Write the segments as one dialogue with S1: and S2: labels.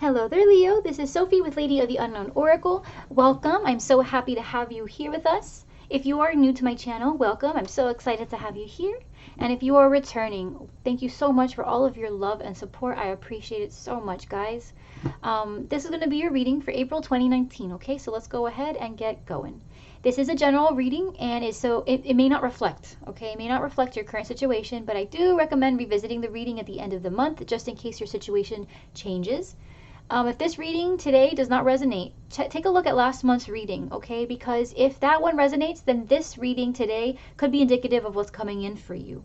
S1: Hello there, Leo. This is Sophie with Lady of the Unknown Oracle. Welcome. I'm so happy to have you here with us. If you are new to my channel, welcome. I'm so excited to have you here. And if you are returning, thank you so much for all of your love and support. I appreciate it so much, guys. This is going to be your reading for April 2019, okay? So let's go ahead and get going. This is a general reading, and it may not reflect, okay? It may not reflect your current situation, but I do recommend revisiting the reading at the end of the month, just in case your situation changes. If this reading today does not resonate, take a look at last month's reading, okay? Because if that one resonates, then this reading today could be indicative of what's coming in for you.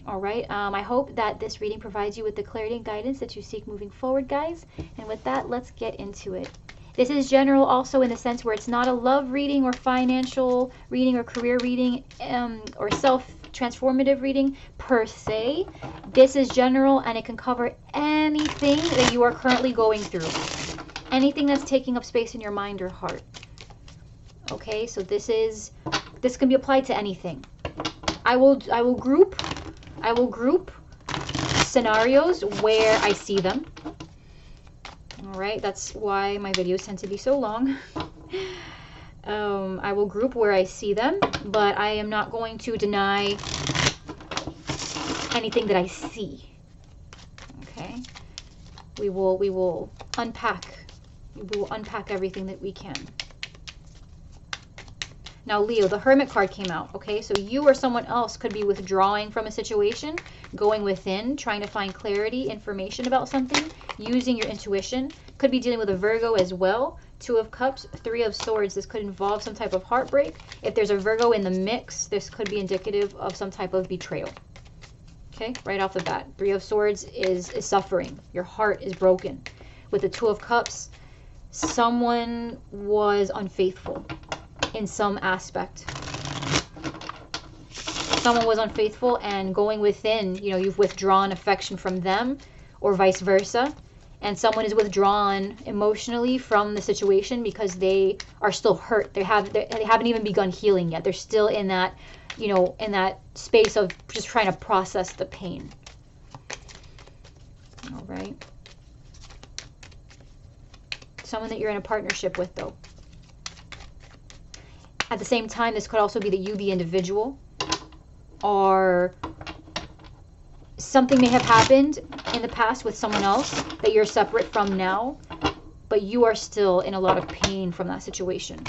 S1: All right, I hope that this reading provides you with the clarity and guidance that you seek moving forward, guys. And with that, let's get into it. This is general also in the sense where it's not a love reading or financial reading or career reading or self-transformative reading per se. This is general, and it can cover anything that you are currently going through. Anything that's taking up space in your mind or heart. Okay, so this can be applied to anything. I will group scenarios where I see them. Alright, that's why my videos tend to be so long. I will group where I see them, but I am not going to deny anything that I see. Okay? We will unpack everything that we can. Now, Leo, the Hermit card came out, okay? So you or someone else could be withdrawing from a situation, going within, trying to find clarity, information about something, using your intuition. Could be dealing with a Virgo as well. 2 of Cups, 3 of Swords. This could involve some type of heartbreak. If there's a Virgo in the mix, this could be indicative of some type of betrayal. Okay, right off the bat. 3 of Swords is suffering. Your heart is broken. With the 2 of Cups, someone was unfaithful in some aspect. Someone was unfaithful, and going within, you've withdrawn affection from them, or vice versa. And someone is withdrawn emotionally from the situation because they are still hurt. They haven't even begun healing yet. They're still in that, in that space of just trying to process the pain. All right. Someone that you're in a partnership with, though. At the same time, this could also be that you, the individual, or something may have happened in the past with someone else that you're separate from now, but you are still in a lot of pain from that situation.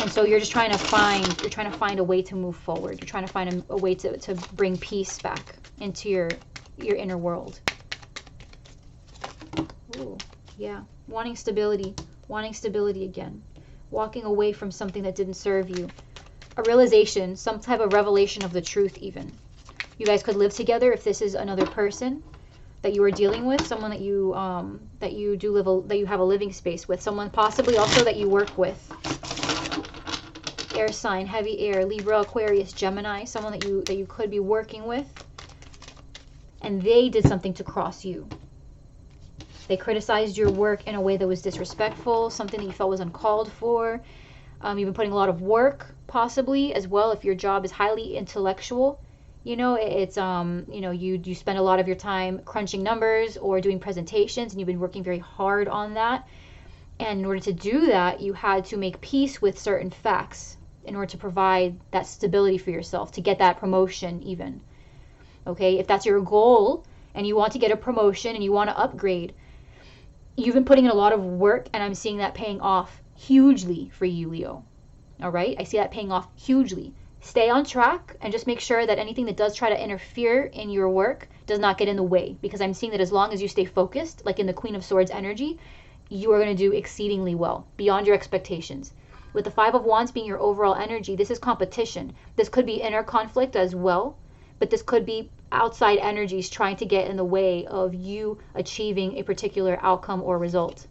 S1: And so you're just trying to find a way to move forward. You're trying to find a way to bring peace back into your inner world. Ooh, yeah. Wanting stability again. Walking away from something that didn't serve you. A realization, some type of revelation of the truth even. You guys could live together if this is another person that you are dealing with, someone that you have a living space with, someone possibly also that you work with. Air sign, heavy air, Libra, Aquarius, Gemini, someone that you could be working with, and they did something to cross you. They criticized your work in a way that was disrespectful, something that you felt was uncalled for. You've been putting a lot of work, possibly, as well, if your job is highly intellectual. It's, you spend a lot of your time crunching numbers or doing presentations, and you've been working very hard on that. And in order to do that, you had to make peace with certain facts in order to provide that stability for yourself, to get that promotion even. Okay, if that's your goal, and you want to get a promotion, and you want to upgrade, you've been putting in a lot of work, and I'm seeing that paying off hugely for you, Leo. All right? I see that paying off hugely. Stay on track and just make sure that anything that does try to interfere in your work does not get in the way, because I'm seeing that as long as you stay focused, like in the Queen of Swords energy, you are going to do exceedingly well, beyond your expectations. With the 5 of Wands being your overall energy, this is competition. This could be inner conflict as well, but this could be outside energies trying to get in the way of you achieving a particular outcome or result.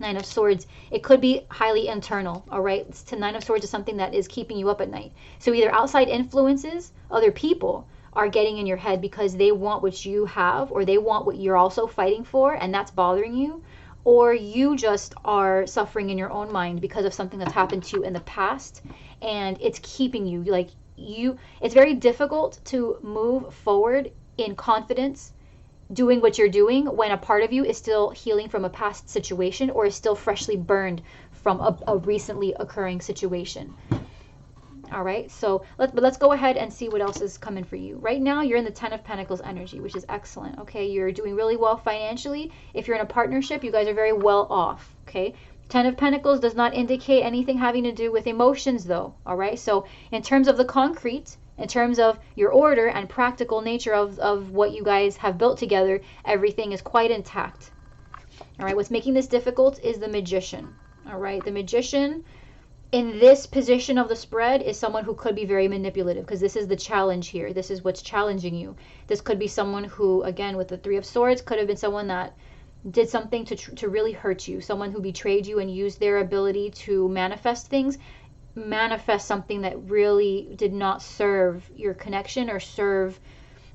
S1: 9 of Swords, it could be highly internal, all right? 9 of Swords is something that is keeping you up at night. So either outside influences, other people, are getting in your head because they want what you have, or they want what you're also fighting for, and that's bothering you, or you just are suffering in your own mind because of something that's happened to you in the past, and it's keeping you, it's very difficult to move forward in confidence doing what you're doing when a part of you is still healing from a past situation or is still freshly burned from a recently occurring situation. All right, so let's go ahead and see what else is coming for you. Right now, you're in the Ten of Pentacles energy, which is excellent. Okay, you're doing really well financially. If you're in a partnership, you guys are very well off. Okay, Ten of Pentacles does not indicate anything having to do with emotions, though. All right, so in terms of the concrete, in terms of your order and practical nature of what you guys have built together, everything is quite intact. All right, what's making this difficult is the Magician. All right, the Magician in this position of the spread is someone who could be very manipulative, because this is the challenge here. This is what's challenging you. This could be someone who, again, with the Three of Swords, could have been someone that did something to really hurt you, someone who betrayed you and used their ability to manifest things, manifest something that really did not serve your connection or serve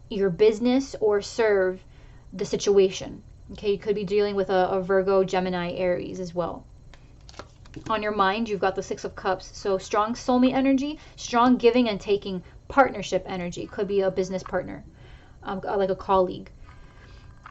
S1: your business or serve the situation. Okay, you could be dealing with a Virgo, Gemini, Aries as well. On your mind, you've got the Six of Cups. So strong soulmate energy, strong giving and taking partnership energy. Could be a business partner, like a colleague.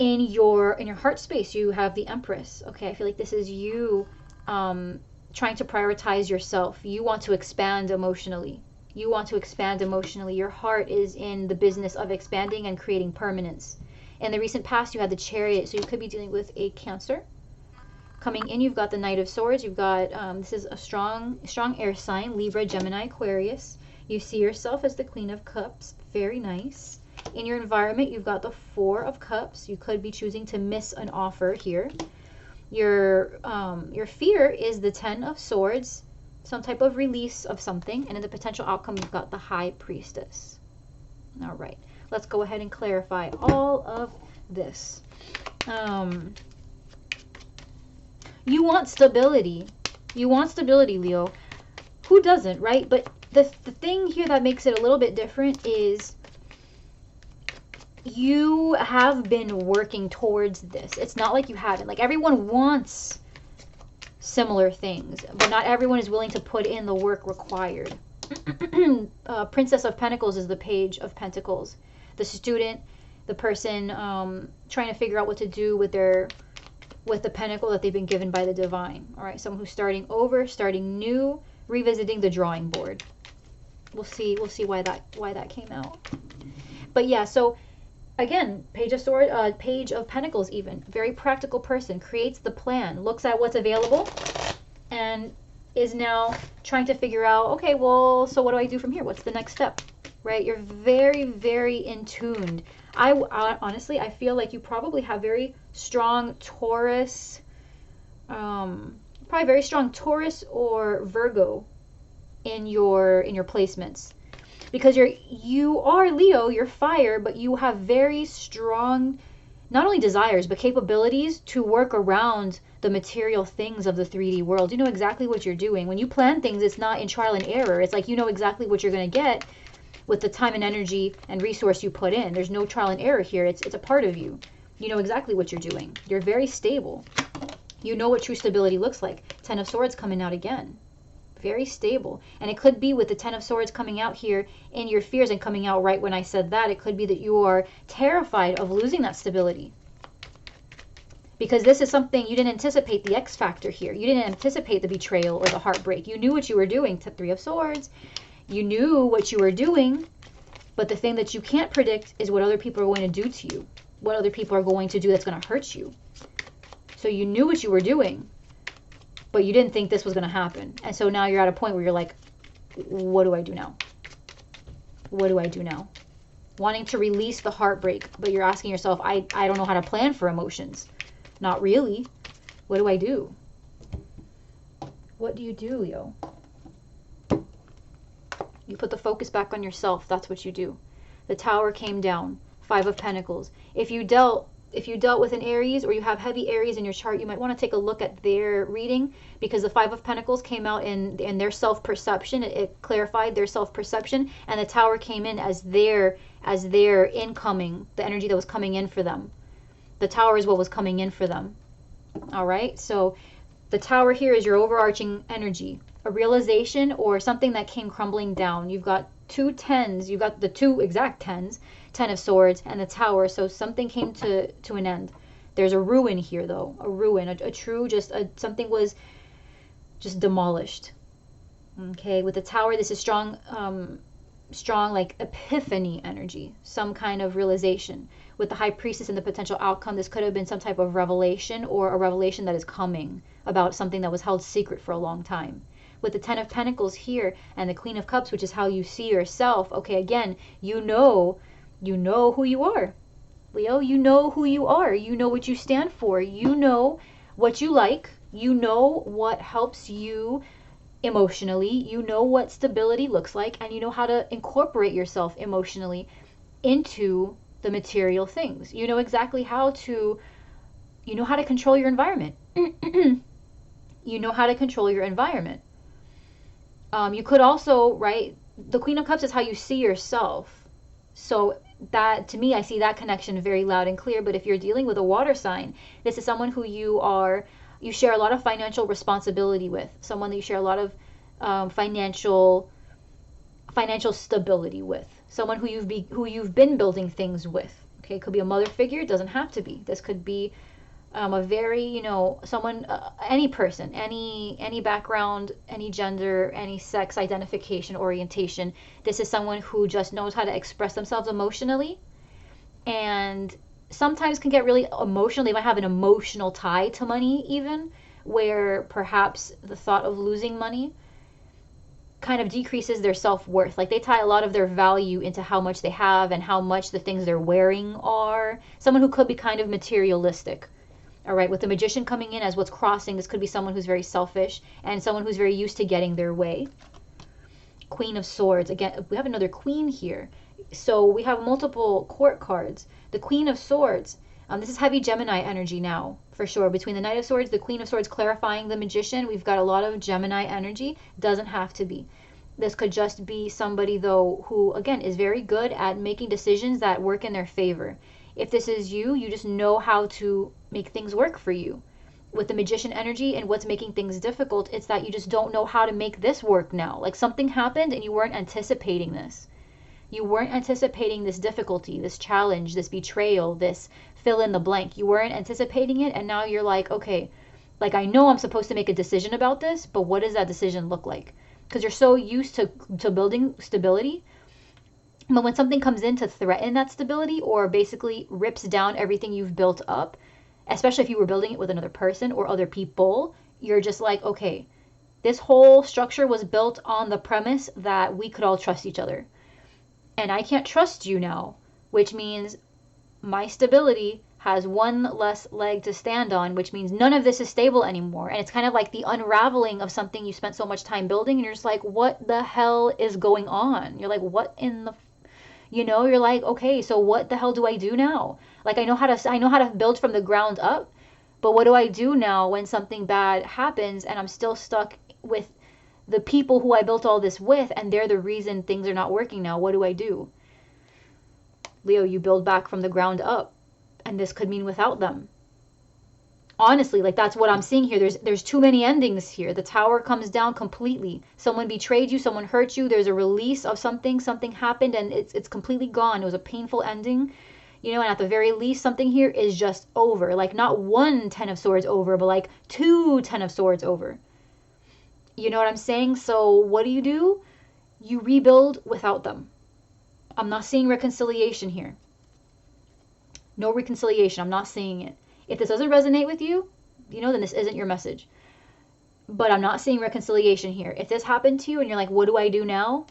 S1: In your heart space, you have the Empress. Okay, I feel like this is you trying to prioritize yourself. You want to expand emotionally. You want to expand emotionally. Your heart is in the business of expanding and creating permanence. In the recent past, you had the Chariot, so you could be dealing with a Cancer. Coming in, you've got the Knight of Swords. You've got, this is a strong air sign, Libra, Gemini, Aquarius. You see yourself as the Queen of Cups. Very nice. In your environment, you've got the Four of Cups. You could be choosing to miss an offer here. Your fear is the Ten of Swords, some type of release of something. And in the potential outcome, you've got the High Priestess. All right. Let's go ahead and clarify all of this. You want stability. You want stability, Leo. Who doesn't, right? But the thing here that makes it a little bit different is you have been working towards this. It's not like you haven't. Like, everyone wants similar things, but not everyone is willing to put in the work required. Princess of Pentacles is the Page of Pentacles. The student, the person trying to figure out what to do with the pentacle that they've been given by the divine. All right, someone who's starting over, starting new, revisiting the drawing board. We'll see why that came out. But yeah, so again, Page of Pentacles, even very practical person, creates the plan, looks at what's available, and is now trying to figure out, okay, well, so what do I do from here? What's the next step? Right? You're very, very in tuned. Honestly, I feel like you probably have very strong Taurus, probably very strong Taurus or Virgo in your placements, because you are Leo, you're fire, but you have very strong, not only desires, but capabilities to work around the material things of the 3D world. You know exactly what you're doing. When you plan things, it's not in trial and error. It's like you know exactly what you're going to get with the time and energy and resource you put in. There's no trial and error here. It's a part of you. You know exactly what you're doing. You're very stable. You know what true stability looks like. Ten of Swords coming out again. Very stable. And it could be with the Ten of Swords coming out here in your fears and coming out right when I said that, it could be that you are terrified of losing that stability. Because this is something you didn't anticipate, the X factor here. You didn't anticipate the betrayal or the heartbreak. You knew what you were doing. Three of Swords. You knew what you were doing, but the thing that you can't predict is what other people are going to do to you. What other people are going to do that's going to hurt you. So you knew what you were doing, but you didn't think this was going to happen. And so now you're at a point where you're like, what do I do now? What do I do now? Wanting to release the heartbreak, but you're asking yourself, I don't know how to plan for emotions. Not really. What do I do? What do you do, Leo? You put the focus back on yourself. That's what you do. The Tower came down. Five of Pentacles. If you dealt with an Aries, or you have heavy Aries in your chart, you might want to take a look at their reading, because the Five of Pentacles came out in their self-perception. It clarified their self-perception, and the Tower came in as their incoming, the energy that was coming in for them. The Tower is what was coming in for them. All right? So the Tower here is your overarching energy, a realization or something that came crumbling down. You've got two tens. You've got the two exact tens. Ten of Swords, and the Tower. So something came to an end. There's a ruin here, though. A ruin. A true, something was just demolished. Okay, with the Tower, this is strong, like epiphany energy, some kind of realization. With the High Priestess and the potential outcome, this could have been some type of revelation, or a revelation that is coming about something that was held secret for a long time. With the Ten of Pentacles here and the Queen of Cups, which is how you see yourself. Okay, again, you know who you are. Leo, you know who you are. You know what you stand for. You know what you like. You know what helps you emotionally. You know what stability looks like, and you know how to incorporate yourself emotionally into the material things. You know exactly how to control your environment. You know how to control your environment. You could also, right, the Queen of Cups is how you see yourself. So that, to me, I see that connection very loud and clear. But if you're dealing with a water sign, this is someone who you share a lot of financial responsibility with, someone that you share a lot of financial stability with, someone who you've been building things with. Okay, it could be a mother figure, it doesn't have to be. This could be a very, someone, any person, any background, any gender, any sex identification, orientation. This is someone who just knows how to express themselves emotionally, and sometimes can get really emotional. They might have an emotional tie to money, even, where perhaps the thought of losing money kind of decreases their self-worth. Like, they tie a lot of their value into how much they have and how much the things they're wearing are. Someone who could be kind of materialistic. All right, with the Magician coming in as what's crossing, this could be someone who's very selfish and someone who's very used to getting their way. Queen of Swords. Again, we have another queen here. So we have multiple court cards. The Queen of Swords. This is heavy Gemini energy now, for sure. Between the Knight of Swords, the Queen of Swords clarifying the Magician, we've got a lot of Gemini energy. Doesn't have to be. This could just be somebody, though, who, again, is very good at making decisions that work in their favor. If this is you, you just know how to make things work for you. With the Magician energy and what's making things difficult, it's that you just don't know how to make this work now. Like, something happened and you weren't anticipating this. You weren't anticipating this difficulty, this challenge, this betrayal, this fill in the blank. You weren't anticipating it, and now you're like, okay, like, I know I'm supposed to make a decision about this, but what does that decision look like? Because you're so used to building stability. But when something comes in to threaten that stability, or basically rips down everything you've built up, especially if you were building it with another person or other people, you're just like, okay, this whole structure was built on the premise that we could all trust each other. And I can't trust you now, which means my stability has one less leg to stand on, which means none of this is stable anymore. And it's kind of like the unraveling of something you spent so much time building, and you're just like, what the hell is going on? You're like, what in the... you're like, okay, so what the hell do I do now? Like, I know how to build from the ground up, but what do I do now when something bad happens and I'm still stuck with the people who I built all this with, and they're the reason things are not working now? What do I do? Leo, you build back from the ground up, and this could mean without them. Honestly, like, that's what I'm seeing here. There's too many endings here. The Tower comes down completely. Someone betrayed you, someone hurt you, there's a release of something happened, and it's completely gone. It was a painful ending. And at the very least, something here is just over. Like, not one Ten of Swords over, but like 2 Ten of Swords over. You know what I'm saying? So what do? You rebuild without them. I'm not seeing reconciliation here. No reconciliation. I'm not seeing it. If this doesn't resonate with you, then this isn't your message. But I'm not seeing reconciliation here. If this happened to you and you're like, what do I do now?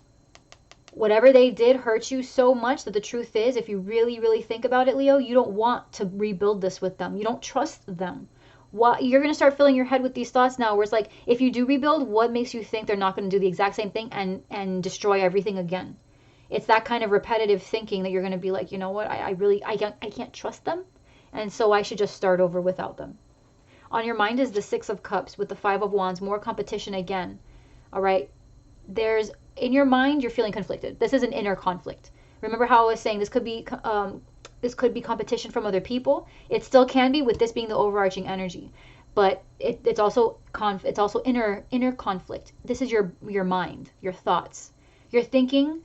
S1: Whatever they did hurt you so much that the truth is, if you really, really think about it, Leo, you don't want to rebuild this with them. You don't trust them. You're going to start filling your head with these thoughts now, where it's like, if you do rebuild, what makes you think they're not going to do the exact same thing and destroy everything again? It's that kind of repetitive thinking that you're going to be like, you know what, I can't trust them, and so I should just start over without them. On your mind is the Six of Cups with the Five of Wands, more competition again. All right, in your mind, you're feeling conflicted. This is an inner conflict. Remember how I was saying this could be competition from other people. It still can be, with this being the overarching energy, but it's also inner conflict. This is your mind, your thoughts. You're thinking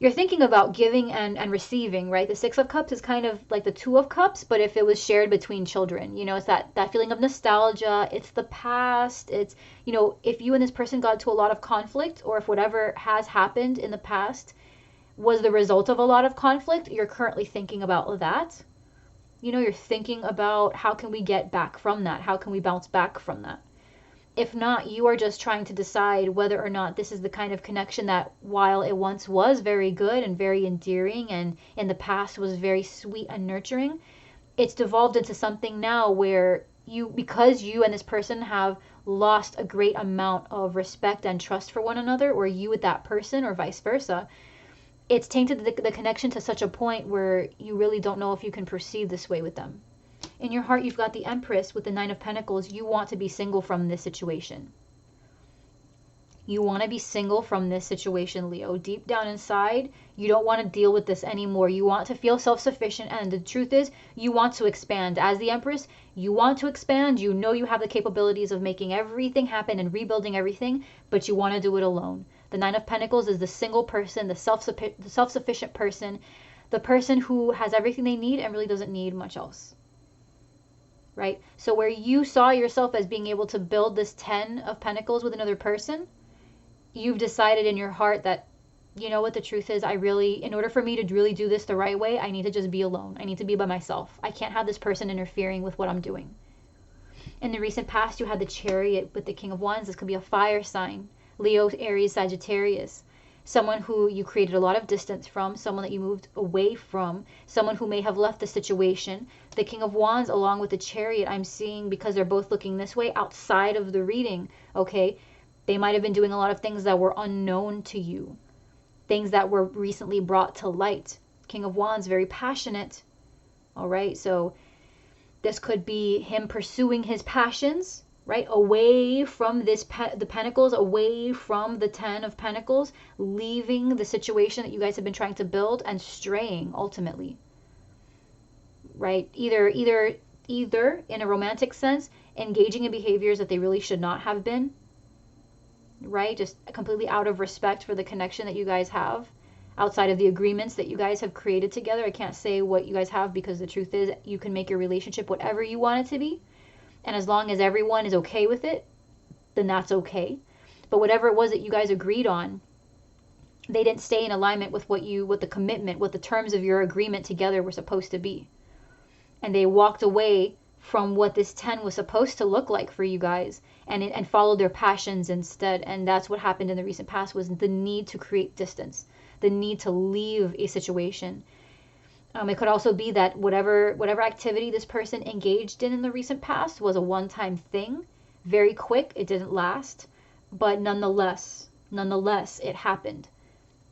S1: you're thinking about giving and receiving, right? The Six of Cups is kind of like the Two of Cups, but if it was shared between children, you know, it's that feeling of nostalgia. It's the past. It's, you know, if you and this person got to a lot of conflict, or if whatever has happened in the past was the result of a lot of conflict, you're currently thinking about that. You know, you're thinking about how can we get back from that? How can we bounce back from that? If not, you are just trying to decide whether or not this is the kind of connection that, while it once was very good and very endearing and in the past was very sweet and nurturing, it's devolved into something now where you, because you and this person have lost a great amount of respect and trust for one another, or you with that person, or vice versa, it's tainted the connection to such a point where you really don't know if you can proceed this way with them. In your heart, you've got the Empress with the Nine of Pentacles. You want to be single from this situation. You want to be single from this situation, Leo. Deep down inside, you don't want to deal with this anymore. You want to feel self-sufficient, and the truth is, you want to expand. As the Empress, you want to expand. You know you have the capabilities of making everything happen and rebuilding everything, but you want to do it alone. The Nine of Pentacles is the single person, the self-sufficient person, the person who has everything they need and really doesn't need much else. Right? So where you saw yourself as being able to build this 10 of Pentacles with another person, you've decided in your heart that, you know what, the truth is, I really, in order for me to really do this the right way, I need to just be alone. I need to be by myself. I can't have this person interfering with what I'm doing. In the recent past, you had the Chariot with the King of Wands. This could be a fire sign. Leo, Aries, Sagittarius. Someone who you created a lot of distance from, someone that you moved away from, someone who may have left the situation. The King of Wands along with the Chariot, I'm seeing, because they're both looking this way, outside of the reading, okay? They might have been doing a lot of things that were unknown to you, things that were recently brought to light. King of Wands, very passionate, all right? So this could be him pursuing his passions, right? Away from this, the Pentacles, away from the 10 of Pentacles, leaving the situation that you guys have been trying to build and straying ultimately, right? Either in a romantic sense, engaging in behaviors that they really should not have been, right? Just completely out of respect for the connection that you guys have, outside of the agreements that you guys have created together. I can't say what you guys have, because the truth is, you can make your relationship whatever you want it to be. And as long as everyone is okay with it, then that's okay. But whatever it was that you guys agreed on, they didn't stay in alignment with what the commitment, what the terms of your agreement together were supposed to be. And they walked away from what this 10 was supposed to look like for you guys, and followed their passions instead. And that's what happened in the recent past, was the need to create distance, the need to leave a situation. It could also be that whatever activity this person engaged in the recent past was a one-time thing, very quick, it didn't last, but nonetheless, it happened.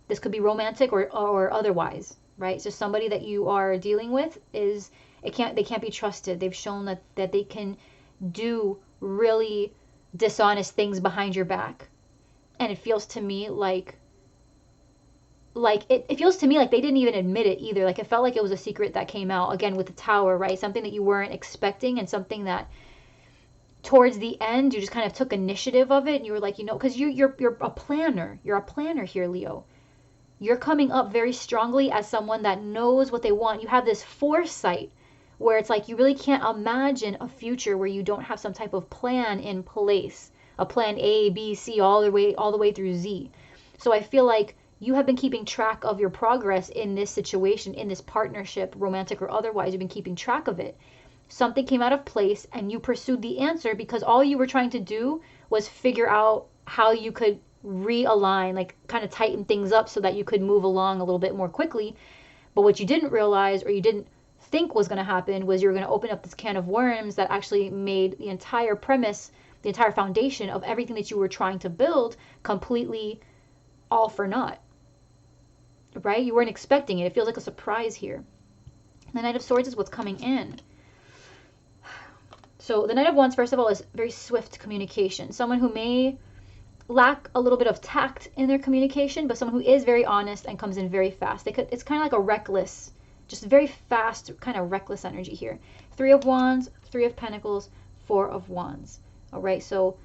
S1: This could be romantic or otherwise, right? So somebody that you are dealing with they can't be trusted. They've shown that they can do really dishonest things behind your back, and it feels to me like it feels to me like they didn't even admit it either. Like, it felt like it was a secret that came out, again, with the Tower, right? Something that you weren't expecting, and something that towards the end you just kind of took initiative of it, and you were like, you know, because you're a planner. You're a planner here, Leo. You're coming up very strongly as someone that knows what they want. You have this foresight where it's like you really can't imagine a future where you don't have some type of plan in place, a plan A, B, C, all the way through Z. So I feel like you have been keeping track of your progress in this situation, in this partnership, romantic or otherwise. You've been keeping track of it. Something came out of place and you pursued the answer, because all you were trying to do was figure out how you could realign, like kind of tighten things up so that you could move along a little bit more quickly. But what you didn't realize, or you didn't think was going to happen, was you were going to open up this can of worms that actually made the entire premise, the entire foundation of everything that you were trying to build completely all for naught. Right? You weren't expecting it. It feels like a surprise here. The Knight of Swords is what's coming in. So the Knight of Wands, first of all, is very swift communication. Someone who may lack a little bit of tact in their communication, but someone who is very honest and comes in very fast. It's kind of like a reckless, just very fast, kind of reckless energy here. 3 of Wands, 3 of Pentacles, 4 of Wands. All right, so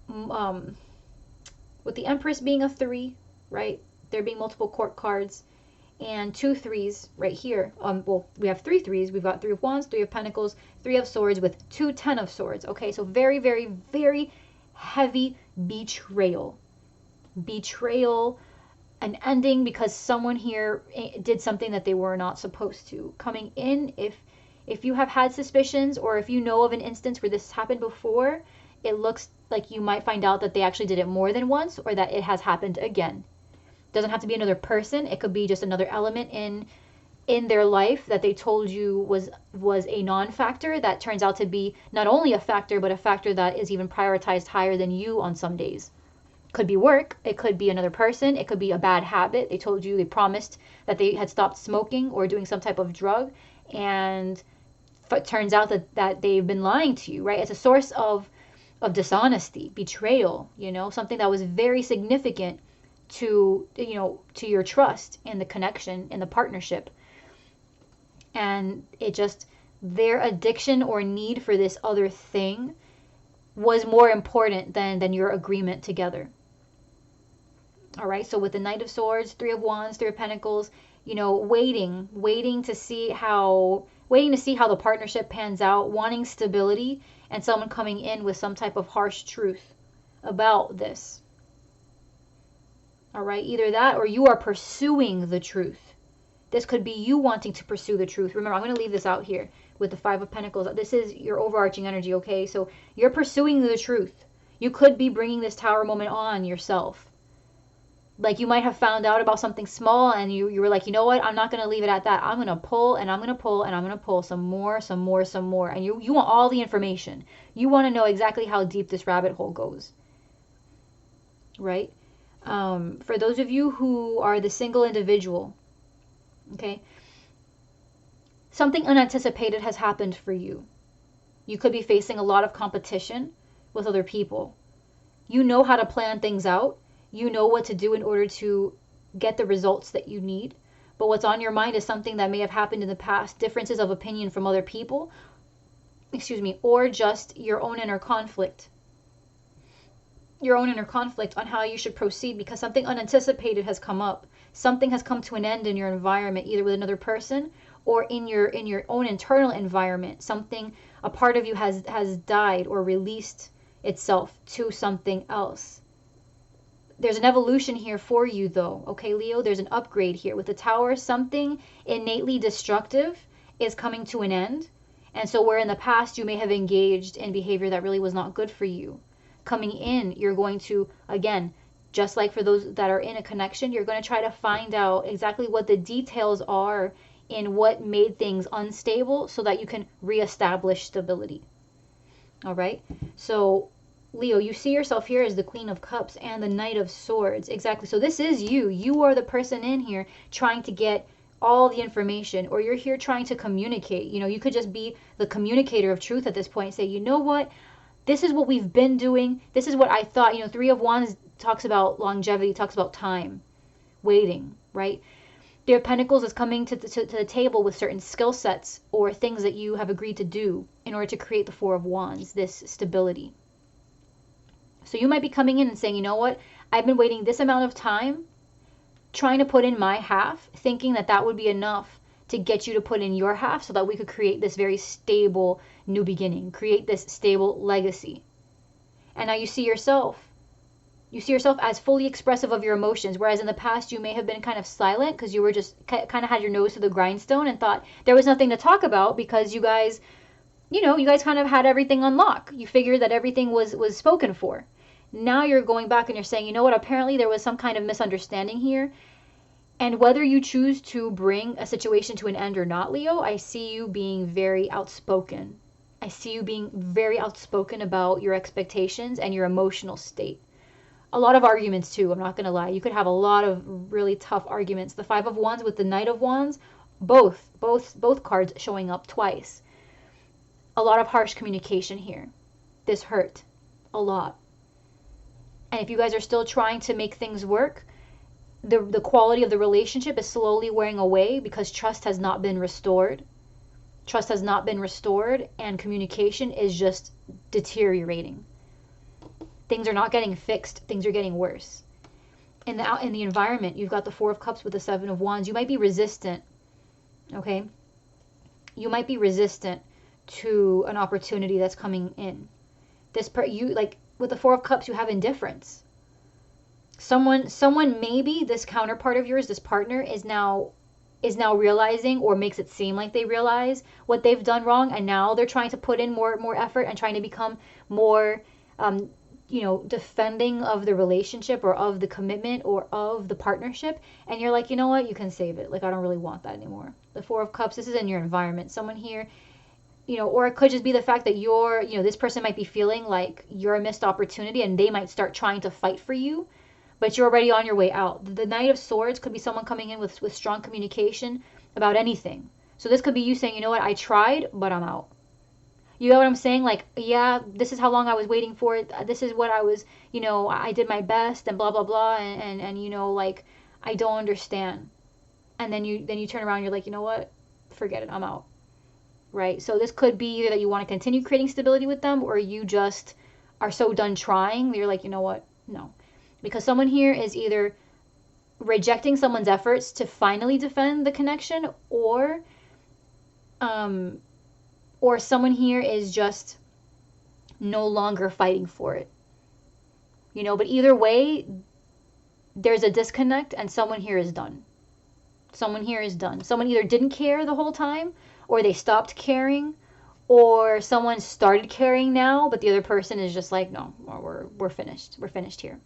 S1: with the Empress being a 3, right? There being multiple court cards and 2 threes right here. Well, we have 3 threes. We've got 3 of wands, 3 of pentacles, 3 of swords with 2 10 of swords. Okay, so very, very, very heavy betrayal. Betrayal, an ending because someone here did something that they were not supposed to. Coming in, if you have had suspicions or if you know of an instance where this happened before, it looks like you might find out that they actually did it more than once or that it has happened again. Doesn't have to be another person. It could be just another element in their life that they told you was a non-factor that turns out to be not only a factor, but a factor that is even prioritized higher than you on some days. Could be work, it could be another person, it could be a bad habit. They told you, they promised that they had stopped smoking or doing some type of drug, and it turns out that they've been lying to you, right? It's a source of dishonesty, betrayal, something that was very significant to your trust and the connection and the partnership. And it just, their addiction or need for this other thing was more important than your agreement together. All right, so with the Knight of Swords, 3 of Wands, 3 of Pentacles, waiting to see how the partnership pans out, wanting stability, and someone coming in with some type of harsh truth about this. All right, either that or you are pursuing the truth. This could be you wanting to pursue the truth. Remember, I'm going to leave this out here with the 5 of Pentacles. This is your overarching energy, okay? So you're pursuing the truth. You could be bringing this Tower moment on yourself. Like you might have found out about something small and you were like, you know what? I'm not going to leave it at that. I'm going to pull and I'm going to pull and I'm going to pull some more. And you want all the information. You want to know exactly how deep this rabbit hole goes. Right? For those of you who are the single individual, okay, something unanticipated has happened for you. You could be facing a lot of competition with other people. You know how to plan things out. You know what to do in order to get the results that you need. But what's on your mind is something that may have happened in the past, differences of opinion from other people, or just your own inner conflict. Your own inner conflict on how you should proceed because something unanticipated has come up. Something has come to an end in your environment, either with another person or in your own internal environment. A part of you has died or released itself to something else. There's an evolution here for you though, okay, Leo? There's an upgrade here. With the Tower, something innately destructive is coming to an end. And so where in the past you may have engaged in behavior that really was not good for you, coming in, you're going to, again, just like for those that are in a connection, you're going to try to find out exactly what the details are in what made things unstable so that you can reestablish stability. All right? So Leo, you see yourself here as the Queen of Cups and the Knight of Swords. Exactly. So this is you. You are the person in here trying to get all the information, or you're here trying to communicate. You could just be the communicator of truth at this point and say, you know what? This is what we've been doing. This is what I thought. 3 of Wands talks about longevity, talks about time, waiting, right? 3 of Pentacles is coming to the table with certain skill sets or things that you have agreed to do in order to create the 4 of Wands, this stability. So you might be coming in and saying, you know what, I've been waiting this amount of time, trying to put in my half, thinking that would be enough to get you to put in your half so that we could create this very stable new beginning, create this stable legacy. And now you see yourself as fully expressive of your emotions, whereas in the past you may have been kind of silent because you were just kind of had your nose to the grindstone and thought there was nothing to talk about because you guys kind of had everything on lock. You figured that everything was spoken for. Now you're going back and you're saying, you know what, apparently there was some kind of misunderstanding here. And whether you choose to bring a situation to an end or not, Leo, I see you being very outspoken. I see you being very outspoken about your expectations and your emotional state. A lot of arguments too, I'm not going to lie. You could have a lot of really tough arguments. The 5 of Wands with the Knight of Wands, both cards showing up twice. A lot of harsh communication here. This hurt a lot. And if you guys are still trying to make things work, the quality of the relationship is slowly wearing away because trust has not been restored. Trust has not been restored and communication is just deteriorating. Things are not getting fixed. Things are getting worse. in the environment, you've got the Four of Cups with the Seven of Wands. You might be resistant, okay? You might be resistant to an opportunity that's coming in. You like with the Four of Cups, you have indifference. Someone maybe this counterpart of yours, this partner is now realizing, or makes it seem like they realize what they've done wrong, and now they're trying to put in more effort and trying to become more defending of the relationship or of the commitment or of the partnership. And you're like, you know what, you can save it. Like, I don't really want that anymore. The Four of Cups, this is in your environment. Someone here, or it could just be the fact that this person might be feeling like you're a missed opportunity, and they might start trying to fight for you, but you're already on your way out. The Knight of Swords could be someone coming in with strong communication about anything. So this could be you saying, you know what, I tried, but I'm out. You know what I'm saying? Like, yeah, this is how long I was waiting for it. This is what I was, I did my best and blah, blah, blah. And like, I don't understand. And then you turn around and you're like, you know what? Forget it. I'm out. Right? So this could be either that you want to continue creating stability with them, or you just are so done trying that you're like, you know what? No. Because someone here is either rejecting someone's efforts to finally defend the connection, or someone here is just no longer fighting for it. But either way, there's a disconnect, and someone here is done. Someone here is done. Someone either didn't care the whole time, or they stopped caring, or someone started caring now, but the other person is just like, no, we're finished. We're finished here.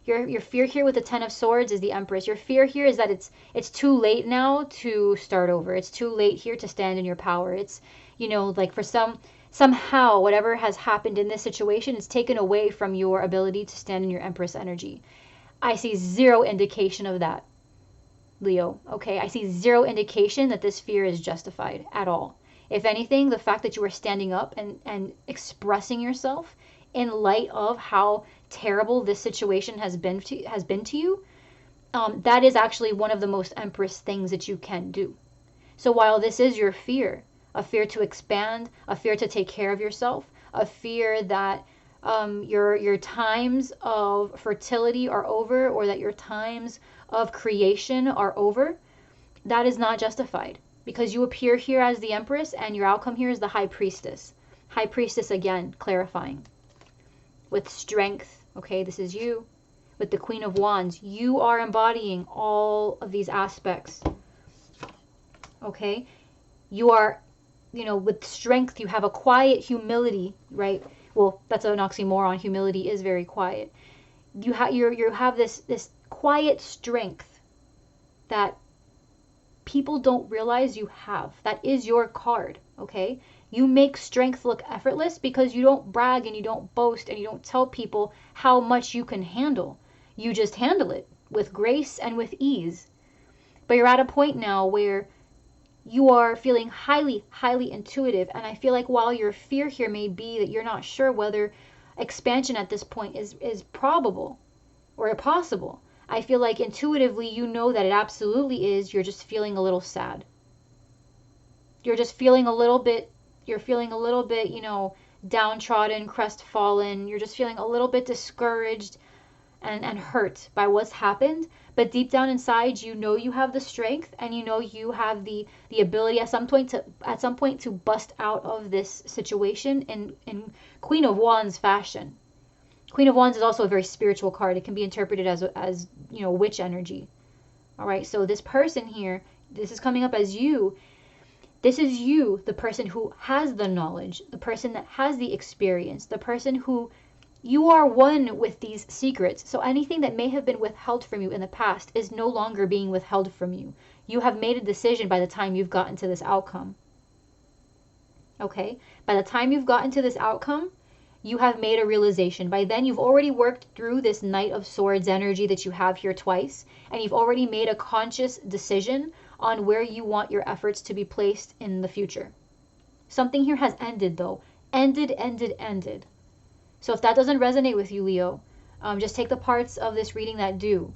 S1: Your fear here with the Ten of Swords is the Empress. Your fear here is that it's too late now to start over. It's too late here to stand in your power. It's, like for somehow whatever has happened in this situation is taken away from your ability to stand in your Empress energy. I see zero indication of that, Leo. Okay, I see zero indication that this fear is justified at all. If anything, the fact that you are standing up and expressing yourself in light of how terrible this situation has been to you, that is actually one of the most Empress things that you can do. So while this is your fear, a fear to expand, a fear to take care of yourself, a fear that your times of fertility are over, or that your times of creation are over, that is not justified, because you appear here as the Empress, and your outcome here is the High Priestess. High Priestess, again, clarifying. With strength, okay, this is you. With the Queen of Wands, you are embodying all of these aspects, okay? You are, with strength, you have a quiet humility, right? Well, that's an oxymoron. Humility is very quiet. You have this quiet strength that people don't realize you have. That is your card, okay? You make strength look effortless because you don't brag and you don't boast and you don't tell people how much you can handle. You just handle it with grace and with ease. But you're at a point now where you are feeling highly, highly intuitive. And I feel like while your fear here may be that you're not sure whether expansion at this point is probable or possible, I feel like intuitively you know that it absolutely is. You're just feeling a little sad. You're just feeling a little bit, downtrodden, crestfallen. You're just feeling a little bit discouraged and hurt by what's happened. But deep down inside, you know you have the strength, and you know you have the ability at some point to bust out of this situation in Queen of Wands fashion. Queen of Wands is also a very spiritual card. It can be interpreted as witch energy. All right, so this person here, this is coming up as you. This is you, the person who has the knowledge, the person that has the experience, the person who you are one with these secrets. So anything that may have been withheld from you in the past is no longer being withheld from you. You have made a decision by the time you've gotten to this outcome. Okay? By the time you've gotten to this outcome, you have made a realization. By then, you've already worked through this Knight of Swords energy that you have here twice, and you've already made a conscious decision on where you want your efforts to be placed in the future. Something here has ended, though. Ended. So if that doesn't resonate with you, Leo, just take the parts of this reading that do.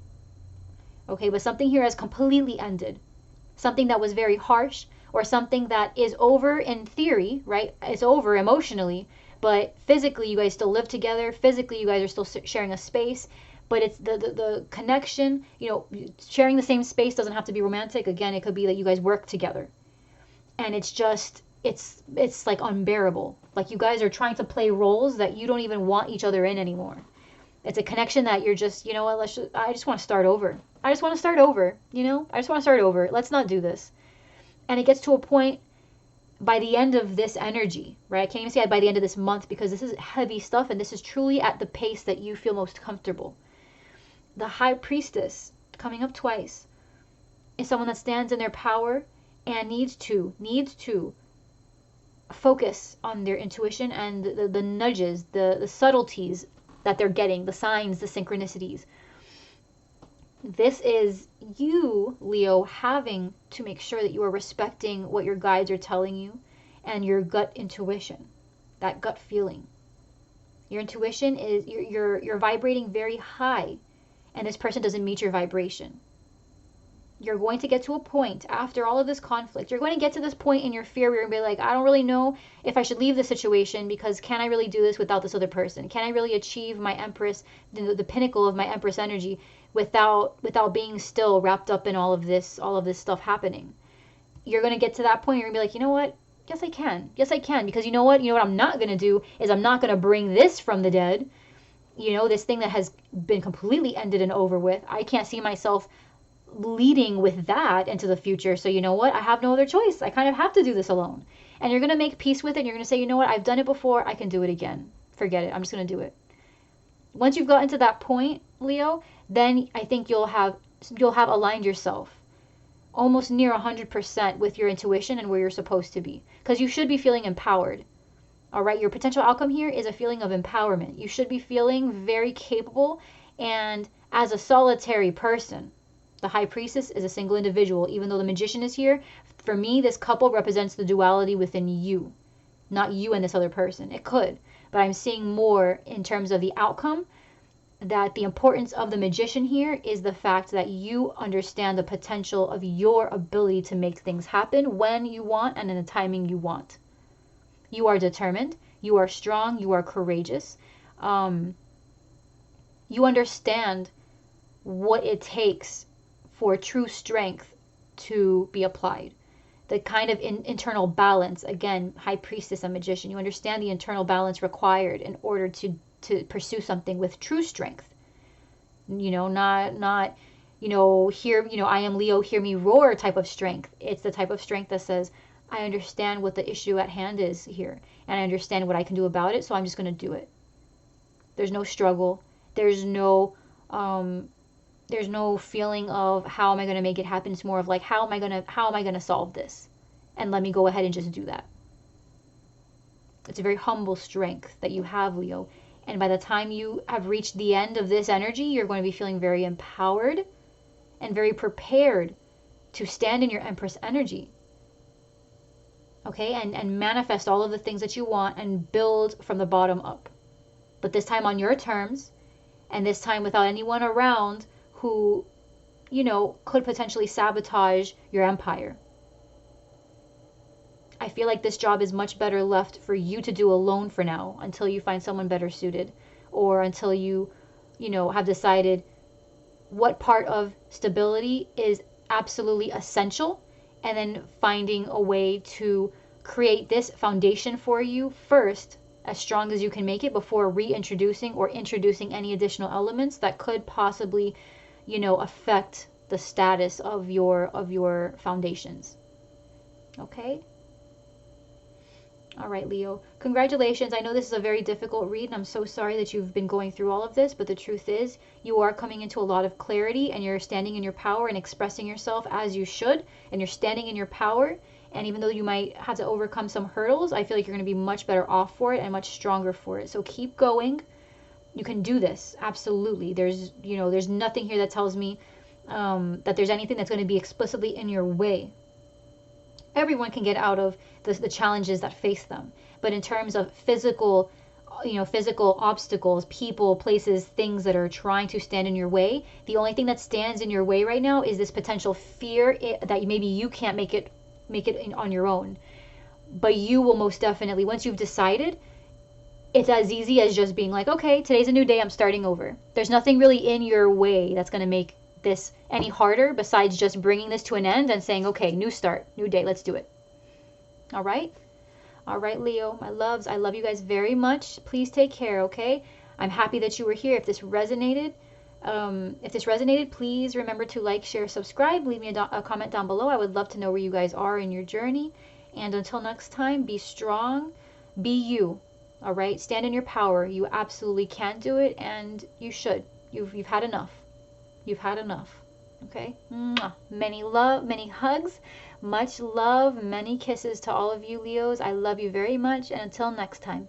S1: Okay, but something here has completely ended. Something that was very harsh, or something that is over in theory, right? It's over emotionally, but physically you guys still live together. Physically you guys are still sharing a space, but it's the connection, sharing the same space doesn't have to be romantic. Again, it could be that you guys work together. And it's just, it's like unbearable. Like you guys are trying to play roles that you don't even want each other in anymore. It's a connection that you're just, what, I just want to start over. I just want to start over, I just want to start over. Let's not do this. And it gets to a point by the end of this energy, right? I can't even say by the end of this month, because this is heavy stuff and this is truly at the pace that you feel most comfortable. The High Priestess, coming up twice, is someone that stands in their power and needs to focus on their intuition and the nudges, the subtleties that they're getting, the signs, the synchronicities. This is you, Leo, having to make sure that you are respecting what your guides are telling you and your gut intuition, that gut feeling. Your intuition is, you're vibrating very high, and this person doesn't meet your vibration. You're going to get to a point after all of this conflict. You're going to get to this point in your fear where you're going to be like, I don't really know if I should leave this situation, because can I really do this without this other person? Can I really achieve my Empress, the pinnacle of my Empress energy without being still wrapped up in all of this stuff happening? You're going to get to that point. You're going to be like, you know what? Yes, I can. Yes, I can. Because you know what? I'm not going to do is I'm not going to bring this from the dead. This thing that has been completely ended and over with. I can't see myself leading with that into the future. So you know what? I have no other choice. I kind of have to do this alone. And you're going to make peace with it. And you're going to say, you know what? I've done it before. I can do it again. Forget it. I'm just going to do it. Once you've gotten to that point, Leo, then I think you'll have aligned yourself almost near 100% with your intuition and where you're supposed to be. Because you should be feeling empowered. All right? Your potential outcome here is a feeling of empowerment. You should be feeling very capable, and as a solitary person. The High Priestess is a single individual. Even though the Magician is here, for me, this couple represents the duality within you, not you and this other person. It could, but I'm seeing more in terms of the outcome, that the importance of the Magician here is the fact that you understand the potential of your ability to make things happen when you want and in the timing you want. You are determined. You are strong. You are courageous. You understand what it takes for true strength to be applied. The kind of internal balance, again, High Priestess and Magician, you understand the internal balance required in order to pursue something with true strength. Not hear, I am Leo, hear me roar type of strength. It's the type of strength that says, I understand what the issue at hand is here, and I understand what I can do about it, so I'm just going to do it. There's no struggle. There's no feeling of how am I going to make it happen. It's more of like, how am I going to solve this? And let me go ahead and just do that. It's a very humble strength that you have, Leo. And by the time you have reached the end of this energy, you're going to be feeling very empowered and very prepared to stand in your Empress energy. Okay? And manifest all of the things that you want and build from the bottom up. But this time on your terms, and this time without anyone around who, could potentially sabotage your empire. I feel like this job is much better left for you to do alone for now, until you find someone better suited, or until you, have decided what part of stability is absolutely essential, and then finding a way to create this foundation for you first, as strong as you can make it, before reintroducing or introducing any additional elements that could possibly, affect the status of your foundations. Okay? All right, Leo. Congratulations. I know this is a very difficult read, and I'm so sorry that you've been going through all of this, but the truth is you are coming into a lot of clarity, and you're standing in your power and expressing yourself as you should, and you're standing in your power. And even though you might have to overcome some hurdles, I feel like you're going to be much better off for it and much stronger for it. So keep going. You can do this. Absolutely. There's nothing here that tells me that there's anything that's going to be explicitly in your way. Everyone can get out of the challenges that face them. But in terms of physical obstacles, people, places, things that are trying to stand in your way, the only thing that stands in your way right now is this potential fear that maybe you can't make it on your own. But you will most definitely, once you've decided, it's as easy as just being like, okay, today's a new day, I'm starting over. There's nothing really in your way that's going to make this any harder besides just bringing this to an end and saying, okay, new start, new day, let's do it. All right? All right, Leo, my loves, I love you guys very much. Please take care, okay? I'm happy that you were here. If this resonated, please remember to like, share, subscribe. Leave me a comment down below. I would love to know where you guys are in your journey. And until next time, be strong, be you. All right? Stand in your power. You absolutely can do it, and you should. You've had enough. You've had enough. Okay? Mwah. Many love, many hugs, much love, many kisses to all of you Leos. I love you very much, and until next time.